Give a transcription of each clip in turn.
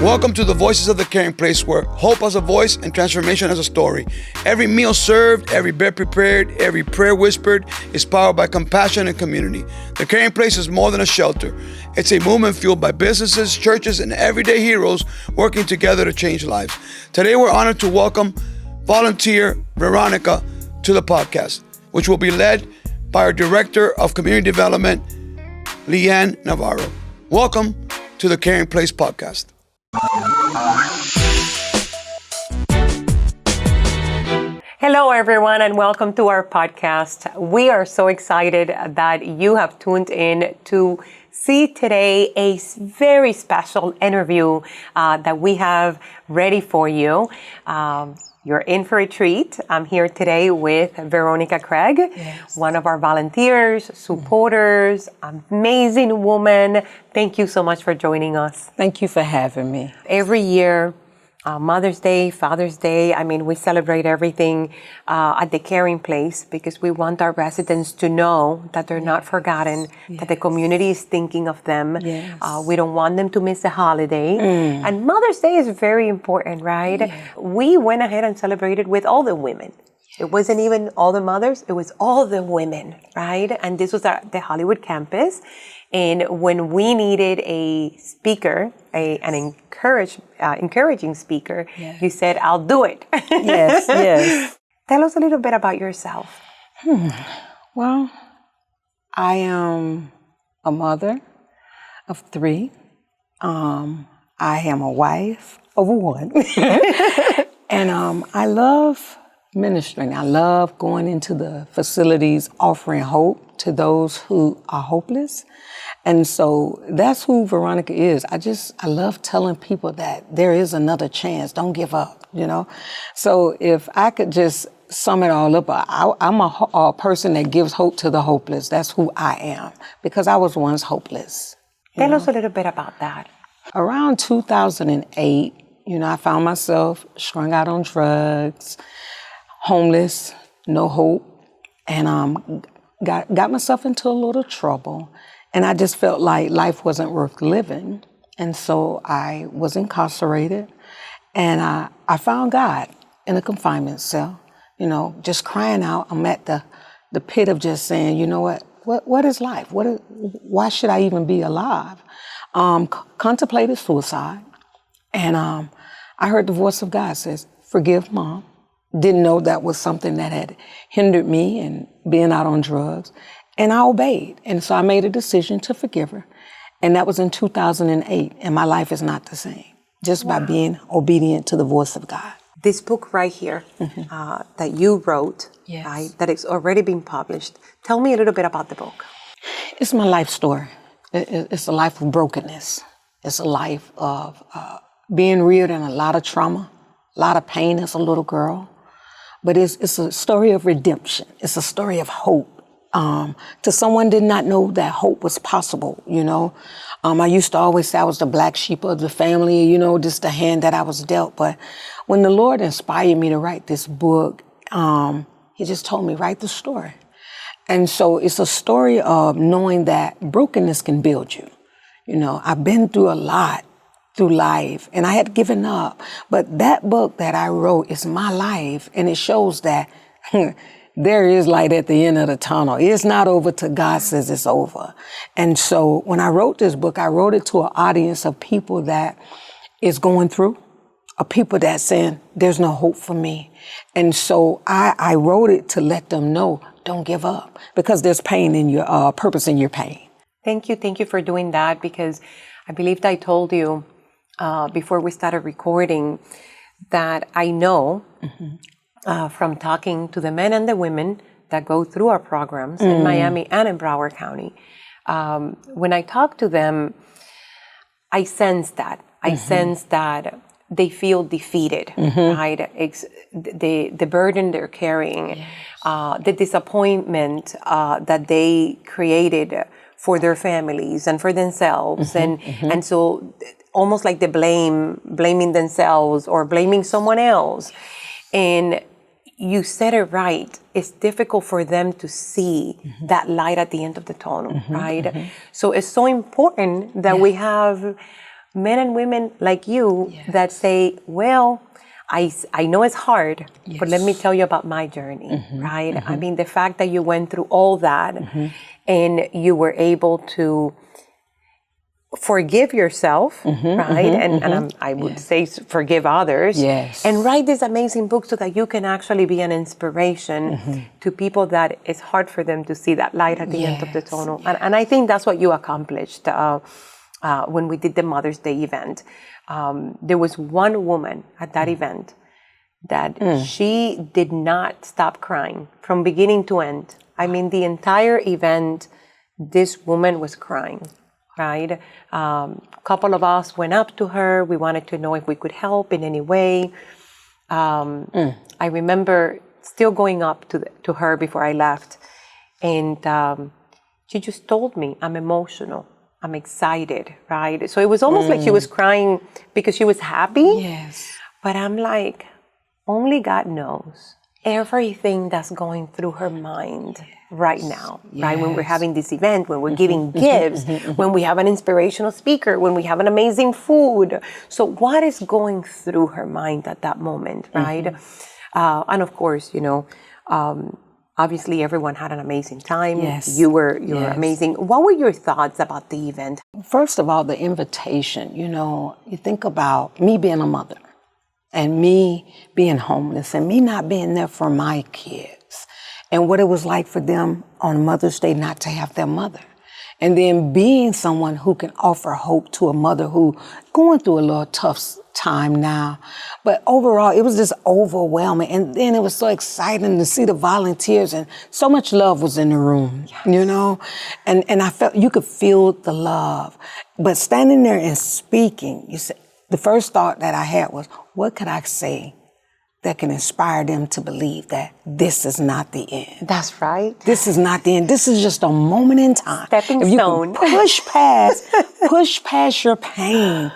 Welcome to the Voices of the Caring Place, where hope has a voice and transformation has a story. Every meal served, every bed prepared, every prayer whispered is powered by compassion and community. The Caring Place is more than a shelter. It's a movement fueled by businesses, churches, and everyday heroes working together to change lives. Today, we're honored to welcome volunteer Veronica to the podcast, which will be led by our Director of Community Development, Leanne Navarro. Welcome to the Caring Place podcast. Hello, everyone, and welcome to our podcast. We are so excited that you have tuned in to see today a very special interview that we have ready for you. You're in for a treat. I'm here today with Veronica Craig, one of our volunteers, supporters, amazing woman. Thank you so much for joining us. Thank you for having me. Every year, Mother's Day, Father's Day, we celebrate everything at the Caring Place because we want our residents to know that they're not forgotten, that the community is thinking of them. Yes. We don't want them to miss the holiday. And Mother's Day is very important, right? Yeah. We went ahead and celebrated with all the women. It wasn't even all the mothers, it was all the women, right? And this was at the Hollywood campus. And when we needed a speaker, an encouraging speaker, you said, I'll do it. Yes. Tell us a little bit about yourself. Well, I am a mother of 3. I am a wife of 1. And I love ministering. I love going into the facilities, offering hope to those who are hopeless. And so that's who Veronica is. I love telling people that there is another chance. Don't give up, So if I could just sum it all up, I'm a person that gives hope to the hopeless. That's who I am, because I was once hopeless. Tell us a little bit about that. Around 2008, I found myself strung out on drugs, homeless, no hope, and got myself into a little trouble. And I just felt like life wasn't worth living. And so I was incarcerated, and I found God in a confinement cell, just crying out. I'm at the pit of just saying, what is life? Why should I even be alive? Contemplated suicide. And I heard the voice of God says, forgive Mom. Didn't know that was something that had hindered me in being out on drugs. And I obeyed. And so I made a decision to forgive her. And that was in 2008. And my life is not the same, just by being obedient to the voice of God. This book right here that you wrote, right, that it's already been published. Tell me a little bit about the book. It's my life story. It's a life of brokenness. It's a life of being reared in a lot of trauma, a lot of pain as a little girl. But it's a story of redemption. It's a story of hope. To someone did not know that hope was possible, I used to always say I was the black sheep of the family, just the hand that I was dealt. But when the Lord inspired me to write this book, He just told me, write the story. And so it's a story of knowing that brokenness can build you. I've been through a lot through life, and I had given up. But that book that I wrote is my life, and it shows that there is light at the end of the tunnel. It's not over till God says it's over. And so when I wrote this book, I wrote it to an audience of people that is going through, of people that saying, there's no hope for me. And so I wrote it to let them know, don't give up, because there's pain in your purpose in your pain. Thank you for doing that, because I believe I told you before we started recording that I know from talking to the men and the women that go through our programs in Miami and in Broward County. When I talk to them, I sense that. I sense that they feel defeated, right? It's the burden they're carrying, the disappointment that they created for their families and for themselves. And so almost like blaming themselves or blaming someone else. And you said it right. It's difficult for them to see that light at the end of the tunnel, right? So it's so important that we have men and women like you that say, well, I know it's hard, but let me tell you about my journey, right? I mean, the fact that you went through all that and you were able to forgive yourself, right? And I would say forgive others. Yes. And write this amazing book so that you can actually be an inspiration to people that it's hard for them to see that light at the end of the tunnel. And I think that's what you accomplished when we did the Mother's Day event. There was one woman at that event that she did not stop crying from beginning to end. I mean, the entire event, this woman was crying. Right? A couple of us went up to her. We wanted to know if we could help in any way. I remember still going up to her before I left. And she just told me, I'm emotional. I'm excited, right? So it was almost like she was crying because she was happy. Yes. But I'm like, only God knows everything that's going through her mind right now, right? When we're having this event, when we're giving gifts, when we have an inspirational speaker, when we have an amazing food. So what is going through her mind at that moment, right? And of course, you know, obviously everyone had an amazing time. Yes. You were amazing. What were your thoughts about the event? First of all, the invitation, you know, you think about me being a mother and me being homeless and me not being there for my kids and what it was like for them on Mother's Day not to have their mother. And then being someone who can offer hope to a mother who going through a little tough time now. But overall, it was just overwhelming. And then it was so exciting to see the volunteers and so much love was in the room, you know? And I felt you could feel the love. But standing there and speaking, you said, the first thought that I had was, what could I say that can inspire them to believe that this is not the end? That's right. This is not the end. This is just a moment in time. Stepping if you stone. Can push past your pain.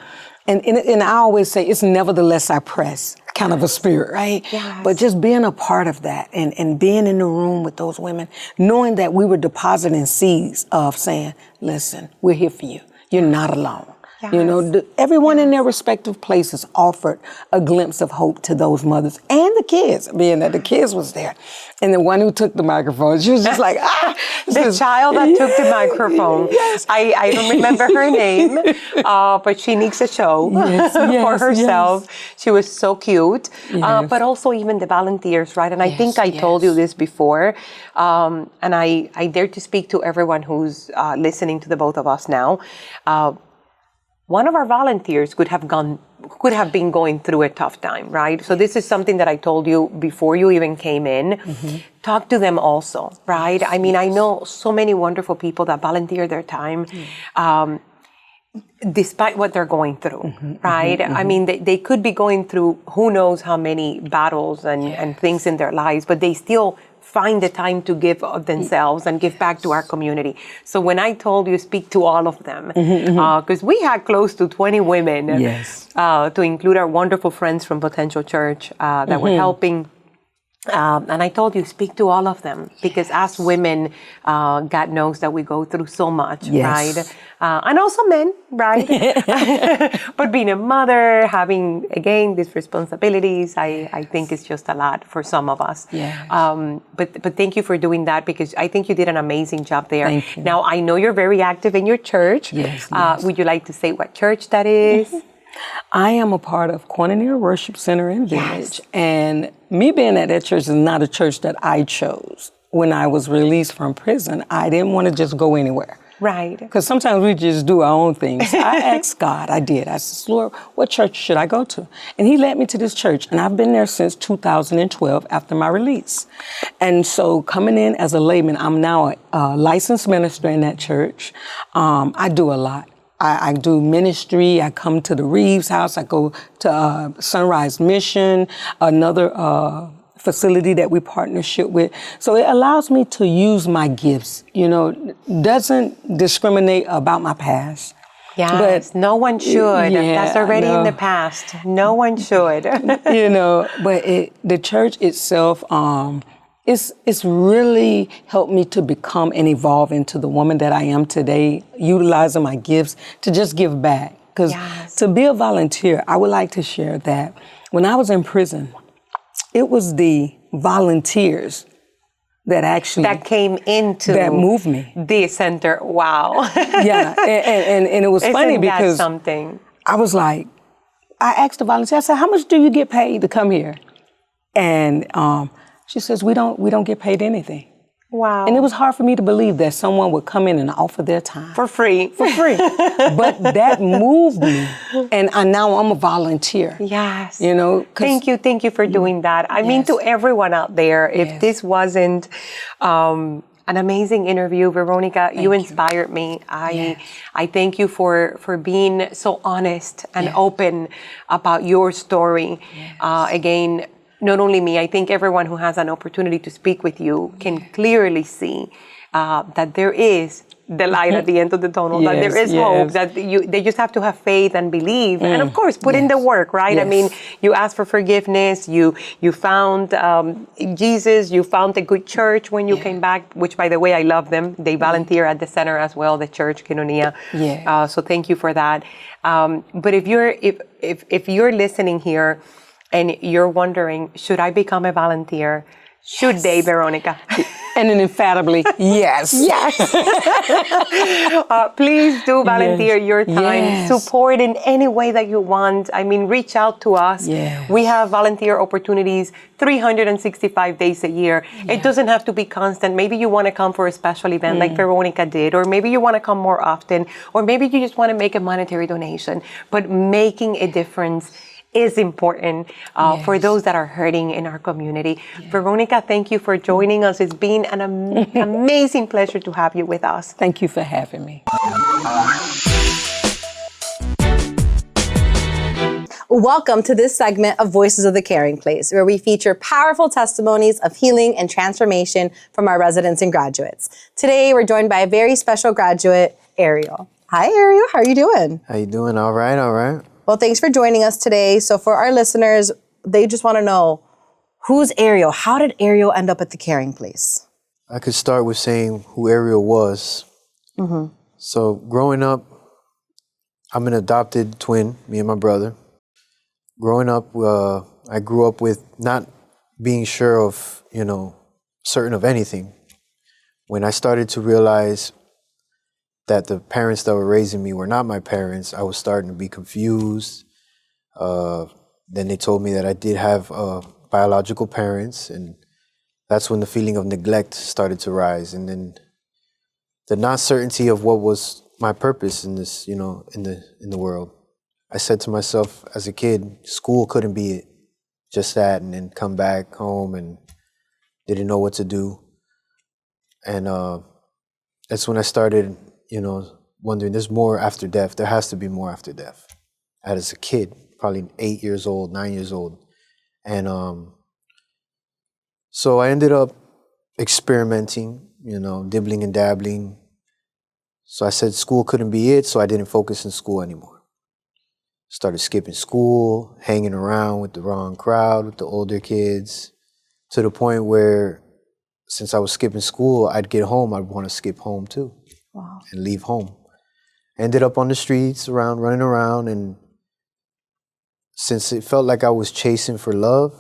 And I always say it's nevertheless I press kind of a spirit, right? Yes. But just being a part of that and being in the room with those women, knowing that we were depositing seeds of saying, listen, we're here for you. You're not alone. Yes. You know, everyone in their respective places offered a glimpse of hope to those mothers and the kids, being that the kids was there. And the one who took the microphone, she was just like, The child that took the microphone. Yes. I don't remember her name, but she needs a show for herself. Yes. She was so cute. Yes. But also even the volunteers, right? And I think I told you this before, and I dare to speak to everyone who's listening to the both of us now. One of our volunteers could have been going through a tough time, right? So this is something that I told you before you even came in. Talk to them also, right? I mean, I know so many wonderful people that volunteer their time, despite what they're going through, right? I mean, they could be going through who knows how many battles and things in their lives, but they still find the time to give of themselves and give back to our community. So when I told you speak to all of them, because we had close to 20 women, to include our wonderful friends from Potential Church that were helping. And I told you, speak to all of them, because as women, God knows that we go through so much, right? And also men, right? But being a mother, having, again, these responsibilities, I think it's just a lot for some of us. But thank you for doing that, because I think you did an amazing job there. Thank you. Now, I know you're very active in your church. Would you like to say what church that is? I am a part of Koinonia Worship Center and Village, and me being at that church is not a church that I chose. When I was released from prison, I didn't want to just go anywhere. Right. Because sometimes we just do our own things. I asked God, I said, Lord, what church should I go to? And he led me to this church, and I've been there since 2012 after my release. And so coming in as a layman, I'm now a licensed minister in that church. I do a lot. I do ministry. I come to the Reeves house. I go to Sunrise Mission, another facility that we partnership with. So it allows me to use my gifts, you know, doesn't discriminate about my past. Yes, but no one should. That's already in the past. No one should. You know, but the church itself, it's really helped me to become and evolve into the woman that I am today, utilizing my gifts to just give back. Because Yes. to be a volunteer, I would like to share that when I was in prison, it was the volunteers that actually That came into that moved me. the center. Wow. Yeah, and it was funny Isn't that because something? I was like, I asked the volunteer, I said, how much do you get paid to come here? And she says, we don't get paid anything. Wow. And it was hard for me to believe that someone would come in and offer their time. For free. For free. But that moved me. And now I'm a volunteer. Yes. You know? 'Cause Thank you for doing that. I mean, to everyone out there, if this wasn't an amazing interview, Veronica, you inspired me. I thank you for being so honest and open about your story. Again, not only me, I think everyone who has an opportunity to speak with you can clearly see that there is the light at the end of the tunnel, that there is hope, that they just have to have faith and believe. And of course, put in the work, right? I mean, you asked for forgiveness, you found Jesus, you found a good church when you came back, which by the way, I love them. They volunteer at the center as well, the church, Kinonia. So thank you for that. But if you're listening here, and you're wondering, should I become a volunteer? Should they, Veronica? And then emphatically, yes. Yes. Please do volunteer your time. Yes. Support in any way that you want. I mean, reach out to us. Yes. We have volunteer opportunities 365 days a year. It doesn't have to be constant. Maybe you want to come for a special event like Veronica did, or maybe you want to come more often, or maybe you just want to make a monetary donation. But making a difference is important for those that are hurting in our community. Veronica, thank you for joining us. It's been an amazing pleasure to have you with us. Thank you for having me. Welcome to this segment of Voices of the Caring Place, where we feature powerful testimonies of healing and transformation from our residents and graduates. Today, we're joined by a very special graduate, Ariel. Hi, Ariel. How are you doing? How you doing? All right, all right. Well, thanks for joining us today. So for our listeners, they just want to know, who's Ariel? How did Ariel end up at the Caring Place? I could start with saying who Ariel was. So growing up, I'm an adopted twin, me and my brother. Growing up, I grew up with not being sure of, certain of anything. When I started to realize that the parents that were raising me were not my parents, I was starting to be confused. Then they told me that I did have biological parents, and that's when the feeling of neglect started to rise. And then the not certainty of what was my purpose in this, in the world. I said to myself as a kid, school couldn't be it, just that, and then come back home and didn't know what to do. And that's when I started, wondering, there's more after death. There has to be more after death. As a kid, probably 8 years old, 9 years old. And so I ended up experimenting, dibbling and dabbling. So I said school couldn't be it, so I didn't focus in school anymore. Started skipping school, hanging around with the wrong crowd, with the older kids, to the point where since I was skipping school, I'd get home, I'd want to skip home too. Wow. And leave home. Ended up on the streets running around, and since it felt like I was chasing for love,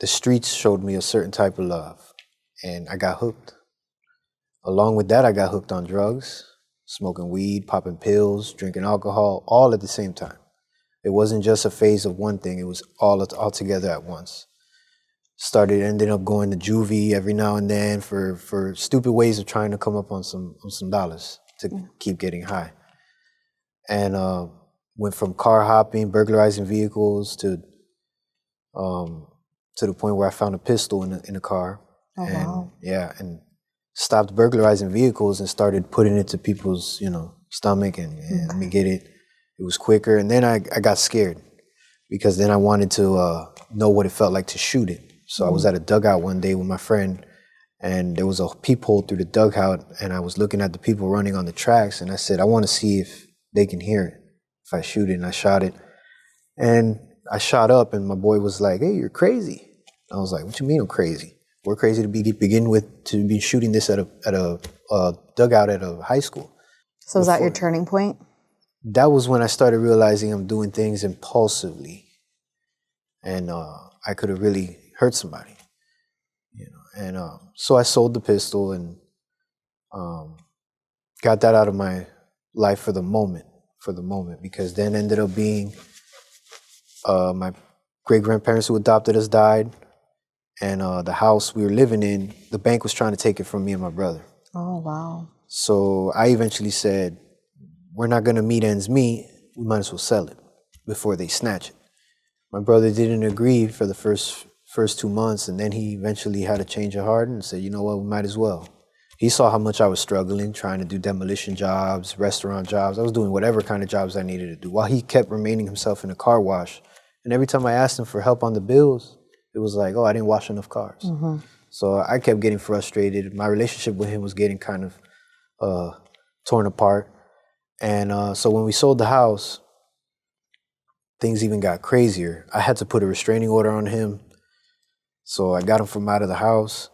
the streets showed me a certain type of love, and I got hooked. Along with that, I got hooked on drugs, smoking weed, popping pills, drinking alcohol, all at the same time. It wasn't just a phase of one thing, it was all together at once. Ended up going to juvie every now and then for stupid ways of trying to come up on some dollars to keep getting high. And went from car hopping, burglarizing vehicles to the point where I found a pistol in a car. Oh, and wow. and stopped burglarizing vehicles and started putting it to people's, stomach and let me get it. It was quicker. And then I got scared because then I wanted to know what it felt like to shoot it. So I was at a dugout one day with my friend, and there was a peephole through the dugout, and I was looking at the people running on the tracks, and I said, I want to see if they can hear it, if I shoot it. And I shot it. And I shot up, and my boy was like, hey, you're crazy. I was like, what you mean I'm crazy? We're crazy to be shooting this at a dugout at a high school. So was that your turning point? that was when I started realizing I'm doing things impulsively, and I could have really hurt somebody, you know. And so I sold the pistol and got that out of my life for the moment, because then ended up being my great-grandparents who adopted us died, and the house we were living in, the bank was trying to take it from me and my brother. Oh, wow. So I eventually said, we're not going to meet ends meet, we might as well sell it before they snatch it. My brother didn't agree for the first 2 months, and then he eventually had a change of heart and said, you know what, we might as well. He saw how much I was struggling, trying to do demolition jobs, restaurant jobs. I was doing whatever kind of jobs I needed to do, while he kept remaining himself in a car wash. And every time I asked him for help on the bills, it was like, oh, I didn't wash enough cars. Mm-hmm. So I kept getting frustrated. My relationship with him was getting kind of torn apart. And so when we sold the house, things even got crazier. I had to put a restraining order on him. So I got him from out of the house.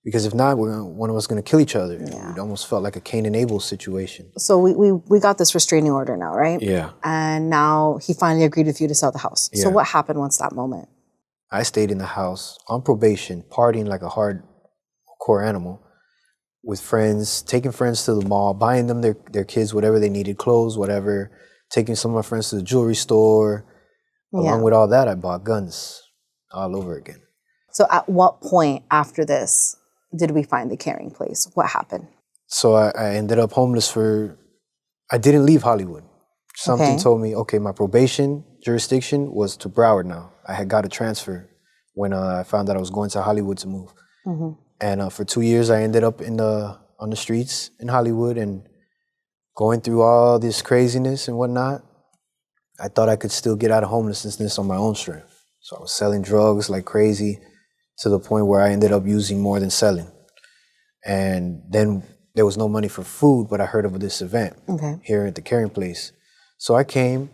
Because if not, one of us going to kill each other. Yeah. It almost felt like a Cain and Abel situation. So we got this restraining order now, right? Yeah. And now he finally agreed with you to sell the house. Yeah. So what happened once that moment? I stayed in the house on probation, partying like a hardcore animal with friends, taking friends to the mall, buying them their kids whatever they needed, clothes, whatever, taking some of my friends to the jewelry store. Along with all that, I bought guns all over again. So at what point after this did we find the caring place? What happened? So I ended up homeless I didn't leave Hollywood. Something told me, okay, my probation jurisdiction was to Broward now. I had got a transfer when I found out I was going to Hollywood to move. Mm-hmm. And for 2 years, I ended up on the streets in Hollywood and going through all this craziness and whatnot. I thought I could still get out of homelessness on my own strength. So I was selling drugs like crazy to the point where I ended up using more than selling. And then there was no money for food, but I heard of this event here at the caring place. So I came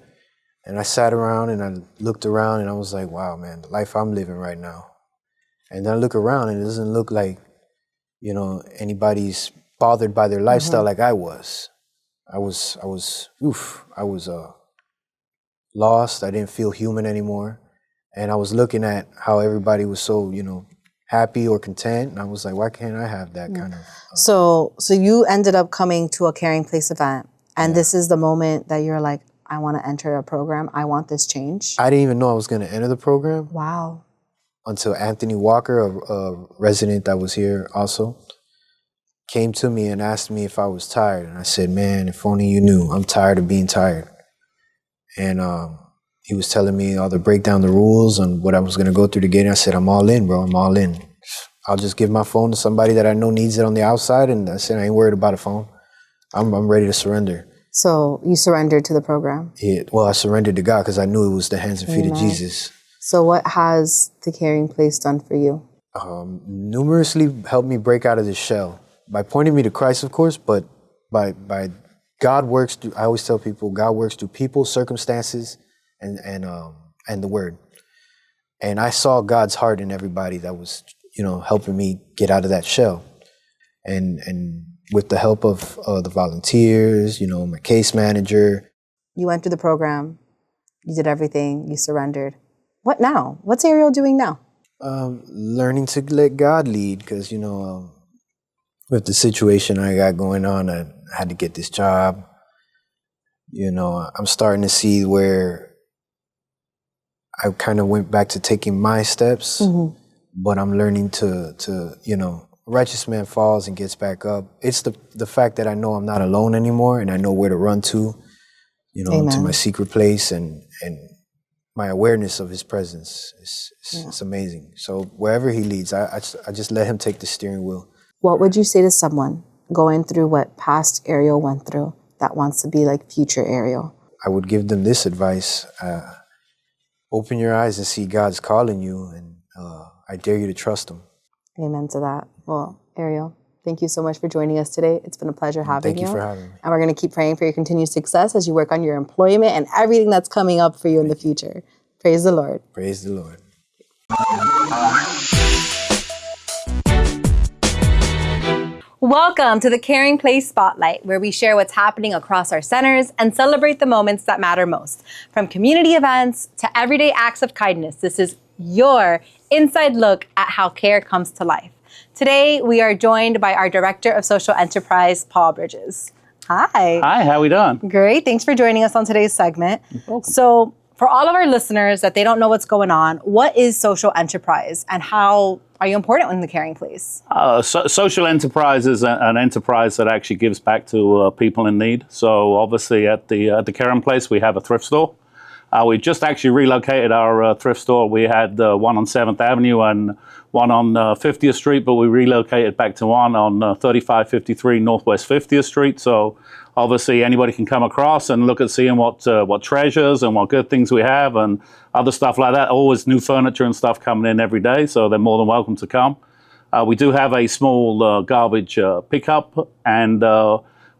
and I sat around and I looked around and I was like, wow, man, the life I'm living right now. And then I look around and it doesn't look like, you know, anybody's bothered by their lifestyle like I was. I was lost. I didn't feel human anymore. And I was looking at how everybody was so, you know, happy or content. And I was like, why can't I have that kind of... So you ended up coming to a caring place event. And this is the moment that you're like, I want to enter a program. I want this change. I didn't even know I was going to enter the program. Wow. Until Anthony Walker, a resident that was here also, came to me and asked me if I was tired. And I said, man, if only you knew, I'm tired of being tired. And he was telling me all the break down the rules and what I was going to go through to get in. I said, I'm all in, bro. I'm all in. I'll just give my phone to somebody that I know needs it on the outside. And I said, I ain't worried about a phone. I'm ready to surrender. So you surrendered to the program? Yeah, well, I surrendered to God because I knew it was the hands and feet of Jesus. So what has the caring place done for you? Numerously helped me break out of this shell by pointing me to Christ, of course, but by God works through, I always tell people, God works through people, circumstances, and the word. And I saw God's heart in everybody that was, you know, helping me get out of that shell. And with the help of the volunteers, you know, my case manager. You went through the program, you did everything, you surrendered. What now? What's Ariel doing now? Learning to let God lead, because, you know, with the situation I got going on, I had to get this job. You know, I'm starting to see where I kind of went back to taking my steps, but I'm learning to, you know, righteous man falls and gets back up. It's the fact that I know I'm not alone anymore and I know where to run to, you know, to my secret place, and my awareness of his presence is amazing. So wherever he leads, I just let him take the steering wheel. What would you say to someone going through what past Ariel went through that wants to be like future Ariel? I would give them this advice. Open your eyes and see God's calling you, and I dare you to trust him. Amen to that. Well, Ariel, thank you so much for joining us today. It's been a pleasure having you. Thank you for having me. And we're going to keep praying for your continued success as you work on your employment and everything that's coming up for you in the future. Praise the Lord. Praise the Lord. Welcome to the Caring Place Spotlight, where we share what's happening across our centers and celebrate the moments that matter most. From community events to everyday acts of kindness, this is your inside look at how care comes to life. Today, we are joined by our Director of Social Enterprise, Paul Bridges. Hi. Hi, how we doing? Great. Thanks for joining us on today's segment. So, for all of our listeners that they don't know what's going on, what is social enterprise and how are you important in the Caring Place? Social enterprise is an enterprise that actually gives back to people in need. So obviously at the Caring Place, we have a thrift store. We just actually relocated our thrift store. We had one on 7th Avenue and one on 50th Street, but we relocated back to one on 3553 Northwest 50th Street. So obviously anybody can come across and look at seeing what treasures and what good things we have and other stuff like that. Always new furniture and stuff coming in every day, so they're more than welcome to come. We do have a small garbage pickup, and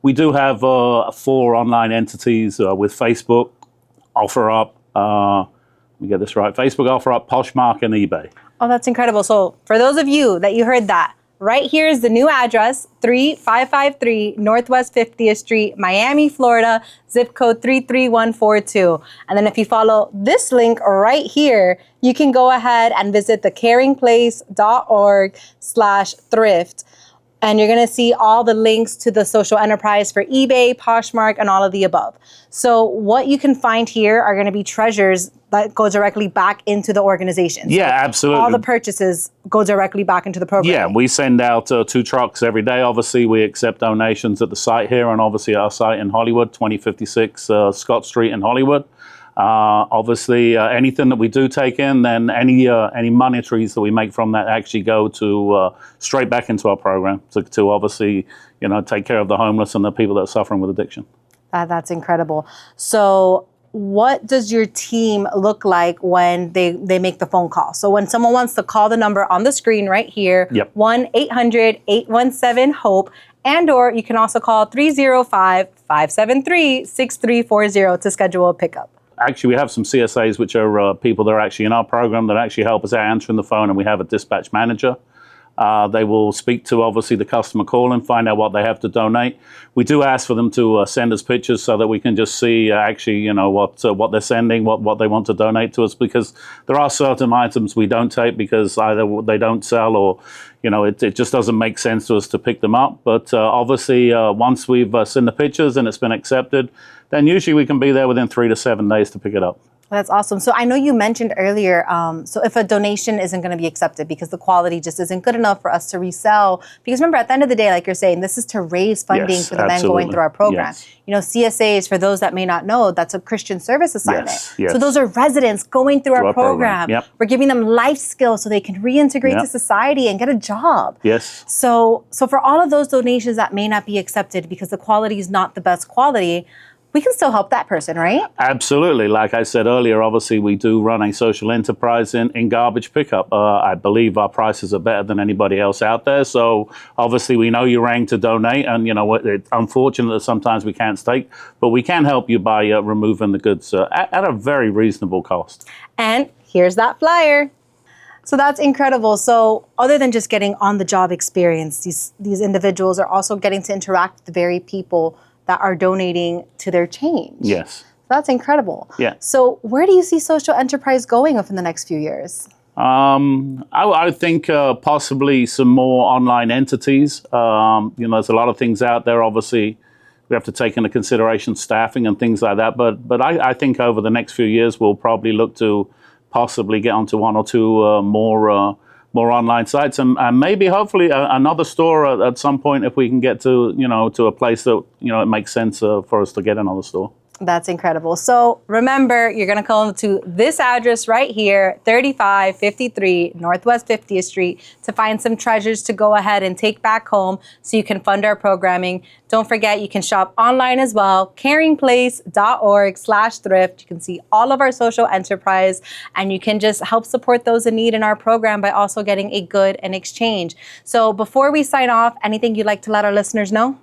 we do have 4 online entities with Facebook, OfferUp, let me get this right, Facebook, OfferUp, Poshmark, and eBay. Oh, that's incredible. So for those of you that you heard that, right here is the new address, 3553 Northwest 50th Street, Miami, Florida, zip code 33142. And then if you follow this link right here, you can go ahead and visit thecaringplace.org/thrift. And you're going to see all the links to the social enterprise for eBay, Poshmark, and all of the above. So what you can find here are going to be treasures that go directly back into the organization. Yeah, so absolutely. all the purchases go directly back into the program. Yeah, we send out 2 trucks every day. Obviously, we accept donations at the site here and obviously our site in Hollywood, 2056 Scott Street in Hollywood. Obviously, anything that we do take in, then any monetaries that we make from that actually go to straight back into our program to obviously, take care of the homeless and the people that are suffering with addiction. That's incredible. So what does your team look like when they make the phone call? So when someone wants to call the number on the screen right here, Yep. 1-800-817-HOPE, and or you can also call 305-573-6340 to schedule a pickup. Actually, we have some CSAs, which are people that are actually in our program that actually help us out answering the phone, and we have a dispatch manager. They will speak to, obviously, the customer call and find out what they have to donate. We do ask for them to send us pictures so that we can just see what they're sending, what they want to donate to us, because there are certain items we don't take because either they don't sell or, it just doesn't make sense to us to pick them up. But obviously, once we've seen the pictures and it's been accepted, then usually we can be there within 3 to 7 days to pick it up. That's awesome. So I know you mentioned earlier, so if a donation isn't going to be accepted because the quality just isn't good enough for us to resell, because remember, at the end of the day, like you're saying, this is to raise funding for the men going through our program. Yes. CSAs, for those that may not know, that's a Christian service assignment. Yes. So those are residents going through our program. Yep. We're giving them life skills so they can reintegrate to society and get a job. Yes. So for all of those donations that may not be accepted because the quality is not the best quality, we can still help that person, right? Absolutely. Like I said earlier, obviously we do run a social enterprise in garbage pickup. I believe our prices are better than anybody else out there. So obviously we know you rang to donate, and it's unfortunate that sometimes we can't take, but we can help you by removing the goods at a very reasonable cost. And here's that flyer. So that's incredible. So other than just getting on-the-job experience, these individuals are also getting to interact with the very people that are donating to their change. Yes. That's incredible. Yeah. So where do you see social enterprise going within the next few years? I think possibly some more online entities. There's a lot of things out there. Obviously, we have to take into consideration staffing and things like that. But I think over the next few years, we'll probably look to possibly get onto 1 or 2 more online sites, and maybe hopefully another store at some point if we can get to a place that it makes sense for us to get another store. That's incredible. So remember, you're going to come to this address right here, 3553 Northwest 50th Street, to find some treasures to go ahead and take back home so you can fund our programming. Don't forget, you can shop online as well, caringplace.org/thrift. You can see all of our social enterprise, and you can just help support those in need in our program by also getting a good in exchange. So before we sign off, anything you'd like to let our listeners know?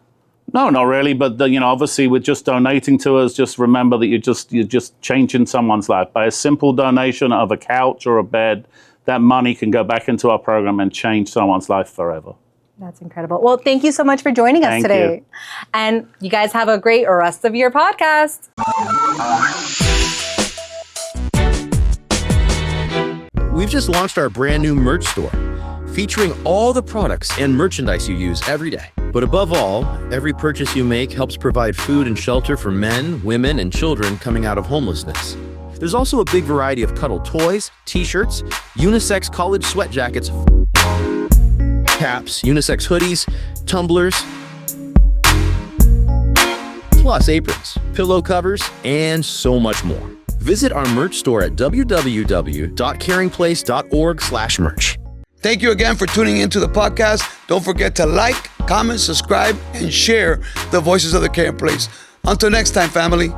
No, not really. But obviously, with just donating to us, just remember that you're just changing someone's life by a simple donation of a couch or a bed. That money can go back into our program and change someone's life forever. That's incredible. Well, thank you so much for joining us Thank today. you. And you guys have a great rest of your podcast. We've just launched our brand new merch store, featuring all the products and merchandise you use every day. But above all, every purchase you make helps provide food and shelter for men, women, and children coming out of homelessness. There's also a big variety of cuddle toys, t-shirts, unisex college sweat jackets, caps, unisex hoodies, tumblers, plus aprons, pillow covers, and so much more. Visit our merch store at www.caringplace.org/merch. Thank you again for tuning into the podcast. Don't forget to like, comment, subscribe, and share the Voices of the Caring Place. Until next time, family.